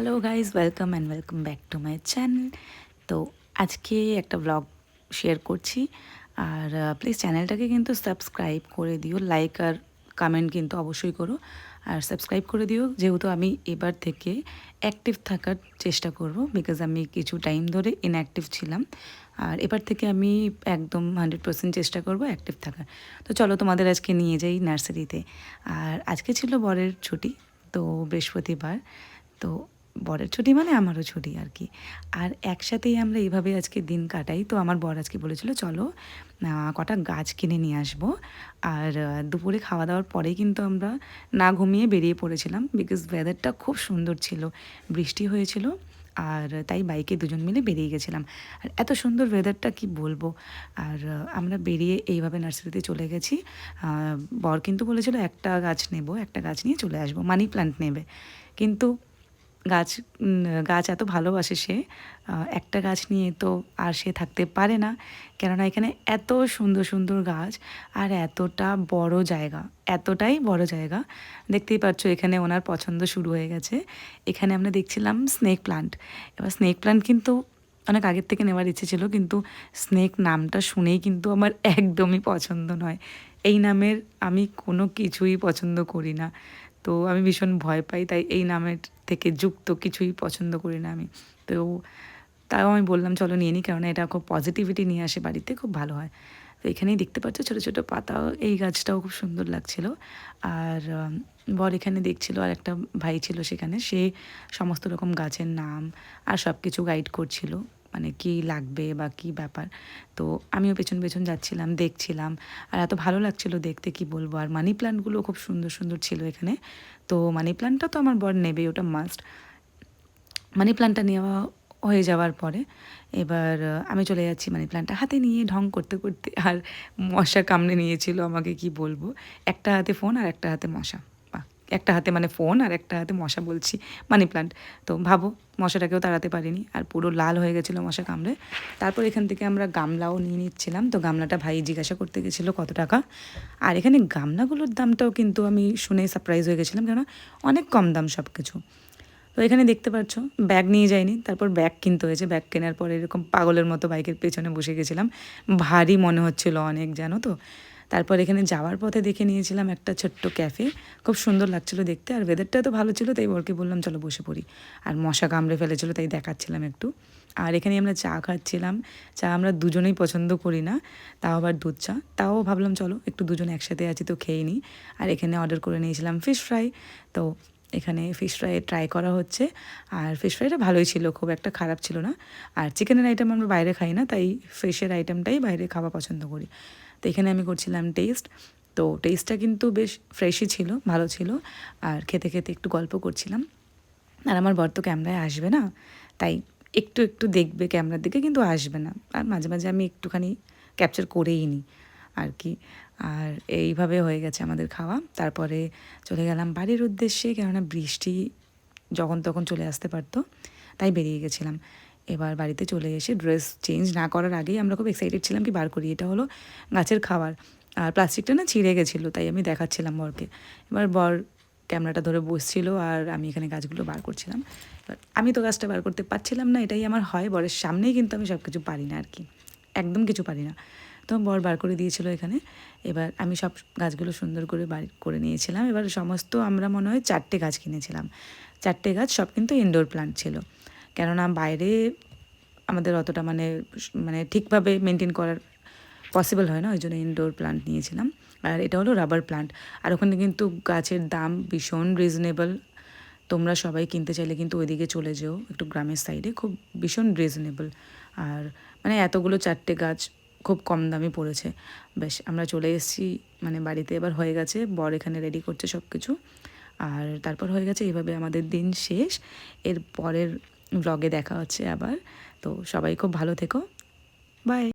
Hello guys, welcome back to my channel. তো আজকে একটা ব্লগ শেয়ার করছি। আর প্লিজ চ্যানেলটাকে কিন্তু সাবস্ক্রাইব করে দিও, লাইক আর কমেন্ট কিন্তু অবশ্যই করো। আর সাবস্ক্রাইব করে দিও, যেহেতু আমি এবার থেকে অ্যাক্টিভ থাকার চেষ্টা করব, বিকজ আমি কিছু টাইম ধরে ইনঅ্যাক্টিভ ছিলাম। আর এবার থেকে আমি একদম 100% চেষ্টা করব অ্যাক্টিভ থাকার। তো চলো তোমাদের আজকে নিয়ে যাই নার্সারিতে। আর আজকে ছিল বরের ছুটি, তো বৃহস্পতিবার। তো বরের ছুটি মানে আমারও ছুটি আর কি। আর একসাথেই আমরা এইভাবে আজকে দিন কাটাই। তো আমার বর আজকে বলেছিল চলো কটা গাছ কিনে নিয়ে আসবো। আর দুপুরে খাওয়া দাওয়ার পরেই কিন্তু আমরা না ঘুমিয়ে বেরিয়ে পড়েছিলাম, বিকজ ওয়েদারটা খুব সুন্দর ছিল, বৃষ্টি হয়েছিল। আর তাই বাইকে দুজন মিলে বেরিয়ে গেছিলাম। আর এত সুন্দর ওয়েদারটা কি বলবো। আর আমরা বেরিয়ে এইভাবে নার্সারিতে চলে গেছি। বর কিন্তু বলেছিল একটা গাছ নেব, একটা গাছ নিয়ে চলে আসবো, মানি প্ল্যান্ট নেবে। কিন্তু গাছ গাছ এত ভালোবাসে সে, একটা গাছ নিয়ে তো আর সে থাকতে পারে না। কেননা এখানে এত সুন্দর সুন্দর গাছ আর এতটা বড় জায়গা, এতটাই বড় জায়গা। দেখতেই পাচ্ছ এখানে ওনার পছন্দ শুরু হয়ে গেছে। এখানে আমরা দেখছিলাম স্নেক প্লান্ট। এবার স্নেক প্লান্ট কিন্তু অনেক আগের থেকে নেওয়ার ইচ্ছে ছিল, কিন্তু স্নেক নামটা শুনেই কিন্তু আমার একদমই পছন্দ নয়। এই নামের আমি কোনো কিছুই পছন্দ করি না। তো আমি ভীষণ ভয় পাই, তাই এই নামের থেকে যুক্ত কিছুই পছন্দ করি না আমি। তো তাও আমি বললাম চলো নিয়ে নিই, কারণ এটা খুব পজিটিভিটি নিয়ে আসে বাড়িতে, খুব ভালো হয়। তো এখানেই দেখতে পাচ্ছ ছোটো ছোটো পাতাও, এই গাছটাও খুব সুন্দর লাগছিল। আর বর এখানে দেখছিল, আর একটা ভাই ছিল সেখানে, সে সমস্ত রকম গাছের নাম আর সব কিছু গাইড করছিল, মানে কী লাগবে বা কী ব্যাপার। তো আমিও পেছন পেছন যাচ্ছিলাম, দেখছিলাম। আর এত ভালো লাগছিল দেখতে, কি বলবো। আর মানি প্ল্যান্টগুলো খুব সুন্দর সুন্দর ছিল এখানে। তো মানি প্ল্যান্টটা তো আমার বর নেবেই, ওটা মাস্ট। মানি প্ল্যান্টটা নেওয়া হয়ে যাওয়ার পরে এবার আমি চলে যাচ্ছি মানি প্ল্যান্টটা হাতে নিয়ে ঢং করতে করতে। আর মশা কামড়ে নিয়েছিল আমাকে, কি বলবো। একটা হাতে ফোন আর একটা হাতে মশা, একটা হাতে মানে ফোন আর একটা হাতে মশা বলছি, মানি প্ল্যান্ট। তো ভাবো, মশাটাকেও তাড়াতে পারিনি, আর পুরো লাল হয়ে গেছিলো মশা কামড়ে। তারপর এখান থেকে আমরা গামলাও নিয়ে নিচ্ছিলাম। তো গামলাটা ভাই জিজ্ঞাসা করতে গেছিলো কত টাকা। আর এখানে গামলাগুলোর দামটাও কিন্তু আমি শুনে সারপ্রাইজ হয়ে গেছিলাম, কেন অনেক কম দাম সব কিছু। তো এখানে দেখতে পাচ্ছ ব্যাগ নিয়ে যাইনি, তারপর ব্যাগ কিনতে হয়েছে। ব্যাগ কেনার পরে এরকম পাগলের মতো বাইকের পেছনে বসে গেছিলাম, ভারী মনে হচ্ছিল অনেক, জানো তো। তারপর এখানে যাওয়ার পথে দেখে নিয়েছিলাম একটা ছোট্ট ক্যাফে, খুব সুন্দর লাগছিলো দেখতে। আর ওয়েদারটা তো ভালো ছিল, তাই বরকে বললাম চলো বসে পড়ি। আর মশা কামড়ে ফেলেছিলো, তাই দেখাচ্ছিলাম একটু। আর এখানে আমরা চা খাচ্ছিলাম। চা আমরা দুজনেই পছন্দ করি না, তাও আবার দুধ চা। তাও ভাবলাম চলো একটু দুজন একসাথে আছি তো খেয়ে নিই। আর এখানে অর্ডার করে নিয়েছিলাম ফিশ ফ্রাই। তো এখানে ফিশ ফ্রাই ট্রাই করা হচ্ছে। আর ফিশ ফ্রাইটা ভালোই ছিল, খুব একটা খারাপ ছিল না। আর চিকেনের আইটেম আমরা বাইরে খাই না, তাই ফিশের আইটেমটাই বাইরে খাওয়া পছন্দ করি। তো এখানে আমি করছিলাম টেস্ট। তো টেস্টটা কিন্তু বেশ ফ্রেশই ছিল, ভালো ছিল। আর খেতে খেতে একটু গল্প করছিলাম। আর আমার বর তো ক্যামেরায় আসবে না, তাই একটু একটু দেখবে ক্যামেরার দিকে, কিন্তু আসবে না। আর মাঝে মাঝে আমি একটুখানি ক্যাপচার করেই নিই আর কি। আর এইভাবে হয়ে গেছে আমাদের খাওয়া। তারপরে চলে গেলাম বাড়ির উদ্দেশ্যে, কেননা বৃষ্টি যখন তখন চলে আসতে পারতো, তাই বেরিয়ে গেছিলাম। এবার বাড়িতে চলে এসে ড্রেস চেঞ্জ না করার আগেই আমরা খুব এক্সাইটেড ছিলাম কি বার করি, এটা হলো গাছের খাবার। আর প্লাস্টিকটা না ছিঁড়ে গেছিলো, তাই আমি দেখাচ্ছিলাম বরকে। এবার বর ক্যামেরাটা ধরে বসছিল আর আমি এখানে গাছগুলো বার করছিলাম। এবার আমি তো গাছটা বার করতে পারছিলাম না, এটাই আমার হয়, বরের সামনেই কিন্তু আমি সব কিছু পারি না আর কি, একদম কিছু পারি না। তো বর বার করে দিয়েছিল এখানে। এবার আমি সব গাছগুলো সুন্দর করে বার করে নিয়েছিলাম। এবার সমস্ত আমরা মনে হয় 4টে গাছ কিনেছিলাম, 4টে গাছ, সব কিন্তু ইনডোর প্ল্যান্ট ছিল। কেননা বাইরে আমাদের অতটা মানে মানে ঠিকভাবে মেনটেন করার পসিবল হয় না, ওই জন্য ইনডোর প্ল্যান্ট নিয়েছিলাম। আর এটা হলো রাবার প্ল্যান্ট। আর ওখানে কিন্তু গাছের দাম ভীষণ রিজনেবল। তোমরা সবাই কিনতে চাইলে কিন্তু ওইদিকে চলে যেও, একটু গ্রামের সাইডে, খুব ভীষণ রিজনেবল। আর মানে এতগুলো 4টে গাছ খুব কম দামে পড়েছে। বেশ, আমরা চলে এসেছি মানে বাড়িতে, এবার হয়ে গেছে, বর এখানে রেডি করছে সব কিছু। আর তারপর হয়ে গেছে এইভাবে আমাদের দিন শেষ। এর পরের ব্লগে দেখা হচ্ছে আবার। তো সবাই খুব ভালো থেকো, বাই।